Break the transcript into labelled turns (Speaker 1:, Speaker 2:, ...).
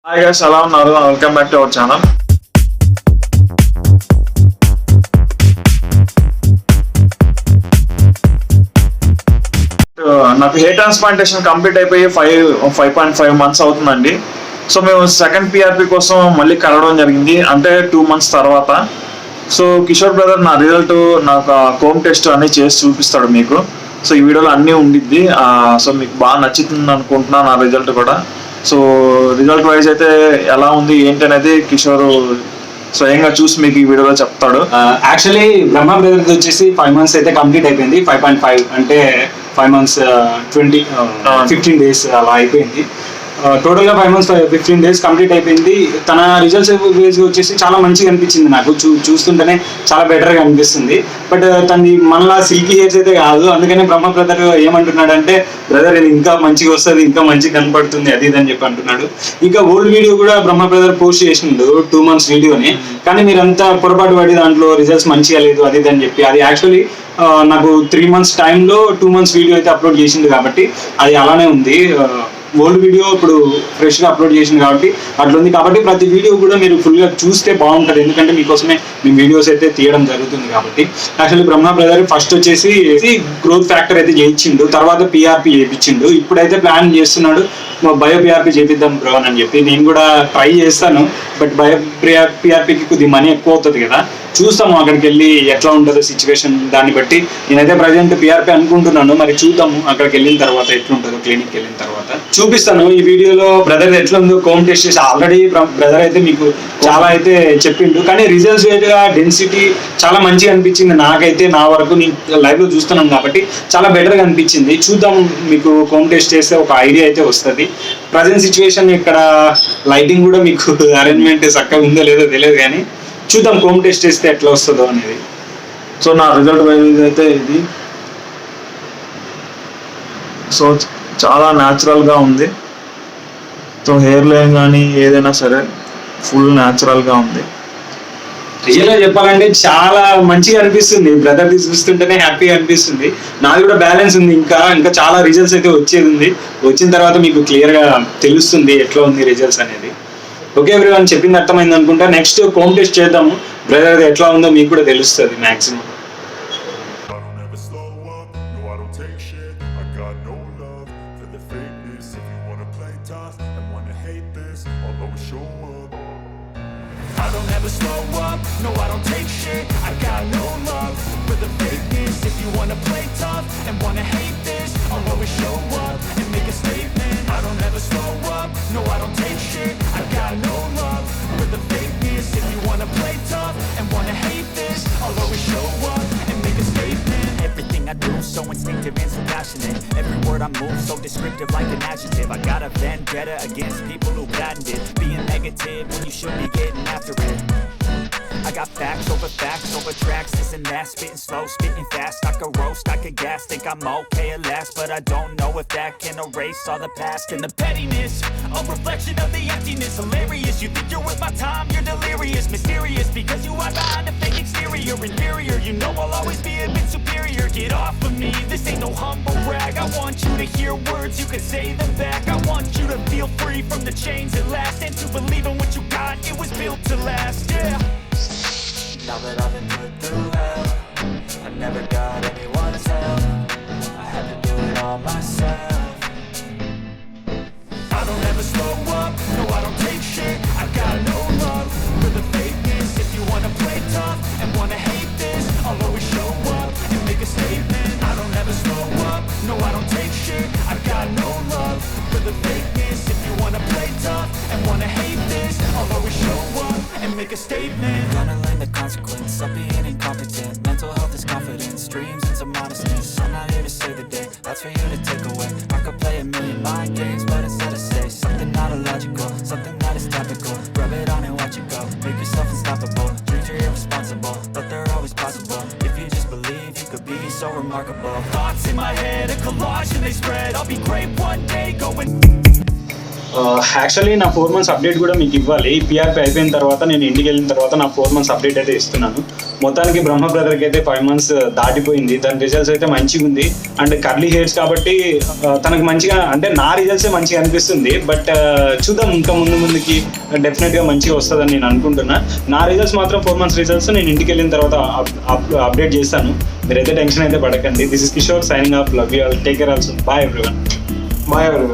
Speaker 1: Hi guys, ఎలా ఉన్నారు? Welcome back to our channel. నాకు హెయిర్ ట్రాన్స్ప్లాంటేషన్ కంప్లీట్ అయిపోయి 5.5 months అవుతుందండి. సో మేము సెకండ్ పిఆర్పి కోసం మళ్ళీ కలవడం జరిగింది, అంటే 2 months తర్వాత. సో కిషోర్ బ్రదర్ నా రిజల్ట్, నాకు హోమ్ టెస్ట్ అన్ని చేసి చూపిస్తాడు మీకు. సో ఈ వీడియోలో అన్నీ ఉండిద్ది. సో మీకు బాగా నచ్చుతుంది అనుకుంటున్నాను నా రిజల్ట్ కూడా. సో రిజల్ట్ వైజ్ అయితే ఎలా ఉంది ఏంటి అనేది కిషోర్ స్వయంగా చూసి మీకు ఈ వీడియోలో చెప్తాడు.
Speaker 2: యాక్చువల్లీ బ్రహ్మ బ్రదర్స్ వచ్చేసి 5 months అయితే కంప్లీట్ అయిపోయింది. 5.5 అంటే 5 months 15 days అలా అయిపోయింది. టోటల్గా 5 months 15 days కంప్లీట్ అయిపోయింది. తన రిజల్ట్స్ వేజ్ వచ్చేసి చాలా మంచిగా అనిపించింది నాకు. చూస్తుంటేనే చాలా బెటర్గా అనిపిస్తుంది. బట్ తనది మనలా సిల్కీ హెయిర్స్ అయితే కాదు. అందుకనే బ్రహ్మ బ్రదర్ ఏమంటున్నాడంటే, బ్రదర్ ఇది ఇంకా మంచిగా వస్తుంది, ఇంకా మంచిగా కనపడుతుంది, అది ఇది అని చెప్పి అంటున్నాడు. ఇంకా ఓల్డ్ వీడియో కూడా బ్రహ్మ బ్రదర్ పోస్ట్ చేసిండు 2 months వీడియోని. కానీ మీరంతా పొరపాటు పడి దాంట్లో రిజల్ట్స్ మంచిగా లేదు అది ఇది అని చెప్పి, అది యాక్చువల్లీ నాకు 3 months టైంలో 2 months వీడియో అయితే అప్లోడ్ చేసిండు కాబట్టి అది అలానే ఉంది. ఓల్డ్ వీడియో ఇప్పుడు ఫ్రెష్గా అప్లోడ్ చేసింది కాబట్టి అట్లా ఉంది. కాబట్టి ప్రతి వీడియో కూడా మీరు ఫుల్గా చూస్తే బాగుంటుంది, ఎందుకంటే మీకోసమే మేము వీడియోస్ అయితే తీయడం జరుగుతుంది కాబట్టి. యాక్చువల్లీ బ్రహ్మ బ్రదర్ ఫస్ట్ వచ్చేసి గ్రోత్ ఫ్యాక్టర్ అయితే చేయించిండు, తర్వాత పిఆర్పి చేయించిండు. ఇప్పుడైతే ప్లాన్ చేస్తున్నాడు బయో పిఆర్పి చేపిద్దాం బ్రో అని చెప్పి. నేను కూడా ట్రై చేస్తాను, బట్ బయో పిఆర్పికి కొద్ది మనీ ఎక్కువ అవుతుంది కదా. చూస్తాము అక్కడికి వెళ్ళి ఎట్లా ఉంటుందో సిచ్యువేషన్, దాన్ని బట్టి నేనైతే ప్రజెంట్ పిఆర్పి అనుకుంటున్నాను. మరి చూద్దాము అక్కడికి వెళ్ళిన తర్వాత ఎట్లుంటుందో, క్లినిక్ వెళ్ళిన తర్వాత చూపిస్తాను. ఈ వీడియోలో బ్రదర్ ఎట్లా ఉందో కోమ్ టెస్ట్ చేసి ఆల్రెడీ బ్రదర్ అయితే మీకు చాలా అయితే చెప్పిండు. కానీ రిజల్ట్స్ గా డెన్సిటీ చాలా మంచిగా అనిపించింది నాకైతే. నా వరకు నేను లైవ్ లో చూస్తున్నాను కాబట్టి చాలా బెటర్గా అనిపించింది. చూద్దాం, మీకు కోమ్ టెస్ట్ చేస్తే ఒక ఐడియా అయితే వస్తుంది. ప్రజెంట్ సిచ్యువేషన్ ఇక్కడ లైటింగ్ కూడా మీకు అరేంజ్మెంట్ చక్కగా ఉందో లేదో తెలియదు, కానీ చూద్దాం కోమ్ టెస్ట్ చేస్తే ఎట్లా వస్తుందో అనేది.
Speaker 1: సో నా రిజల్ట్ వైజ్ అయితే ఇది. సో చాలా న్యాచురల్గా ఉంది. సో హెయిర్ లైన్ కానీ ఏదైనా సరే ఫుల్ న్యాచురల్గా ఉంది.
Speaker 2: రియల్గా చెప్పాలంటే చాలా మంచిగా అనిపిస్తుంది. బ్రదర్ చూస్తుంటేనే హ్యాపీగా అనిపిస్తుంది. నాది కూడా బ్యాలెన్స్ ఉంది, ఇంకా చాలా రిజల్ట్స్ అయితే వచ్చేది ఉంది. వచ్చిన తర్వాత మీకు క్లియర్గా తెలుస్తుంది ఎట్లా ఉంది రిజల్ట్స్ అనేది. ఓకే ఎవ్రీవన్, చెప్పింది అర్థమైంది అనుకుంటా. నెక్స్ట్ కోమ్ టెస్ట్ చేద్దాము, బ్రదర్ ఎట్లా ఉందో మీకు కూడా తెలుస్తుంది maximum.
Speaker 3: I don't ever slow up, no I don't take shit. I got no love for the fakeness. If you wanna play tough and wanna hate this, I'll always show up and make a statement. I don't ever slow up, no I don't take shit. I got no love for the fakeness. If you wanna play tough and wanna hate this, I'll always show up and make a statement. Everything I do so instinctive and so passionate. Every word I move so descriptive like an adjective. I got a vendetta against people who patented being negative when you should be getting after it. I got facts over tracks, this and that, spitting slow, spitting fast. I could roast, I could gas, think I'm okay at last, but I don't know if that can erase all the past. And the pettiness, a reflection of the emptiness. Hilarious, you think you're worth my time, you're delirious. Mysterious, because you are behind a fake exterior. Inferior, you know I'll always be a bit superior. Get off of me, this ain't no humble brag. I want you to hear words, you can say them back. I want you to feel free from the chains at last, and to believe in what you got, it was built to last, yeah. Now that I've been put through hell, I never got anyone's help. I had to do it all myself. I don't ever slow up, no I don't take shit. I got no love for the fakeness. If you wanna play tough and wanna hate this, I'll always show up and make a statement. I don't ever slow up, no I don't take shit. I got no love for the fakeness. If you wanna play tough and wanna hate this, I'll always show up and make a statement. Gonna learn the consequence of being incompetent. Mental health is confidence, dreams and some modestness. I'm not here to save the day, that's for you to take away. I could play a million mind games, but instead I say something not illogical, something that is topical. Rub it on and watch it go, make yourself unstoppable. Dreams are irresponsible, but they're always possible. If you just believe, you could be so remarkable. Thoughts in my head, a collage and they spread. I'll be great one day, going.
Speaker 2: Actually నా 4 months update కూడా మీకు ఇవ్వాలి. PRP అయిపోయిన తర్వాత నేను ఇంటికి వెళ్ళిన తర్వాత నా 4 months అప్డేట్ అయితే ఇస్తున్నాను. మొత్తానికి బ్రహ్మ బ్రదర్కి అయితే 5 months దాటిపోయింది. దాని రిజల్ట్స్ అయితే మంచిగా ఉంది. అండ్ కర్లీ హెయిర్స్ కాబట్టి తనకు మంచిగా, అంటే నా రిజల్ట్సే మంచిగా అనిపిస్తుంది. బట్ చూద్దాం, ఇంకా ముందుకి డెఫినెట్గా మంచిగా వస్తుందని నేను అనుకుంటున్నా. నా రిజల్ట్స్ మాత్రం 4 months రిజల్ట్స్ నేను ఇంటికి వెళ్ళిన తర్వాత అప్డేట్ చేస్తాను. మీరైతే టెన్షన్ అయితే పడకండి. This is Kishore signing off. Love you all. Take care also. Bye everyone.
Speaker 1: Bye ఎవరు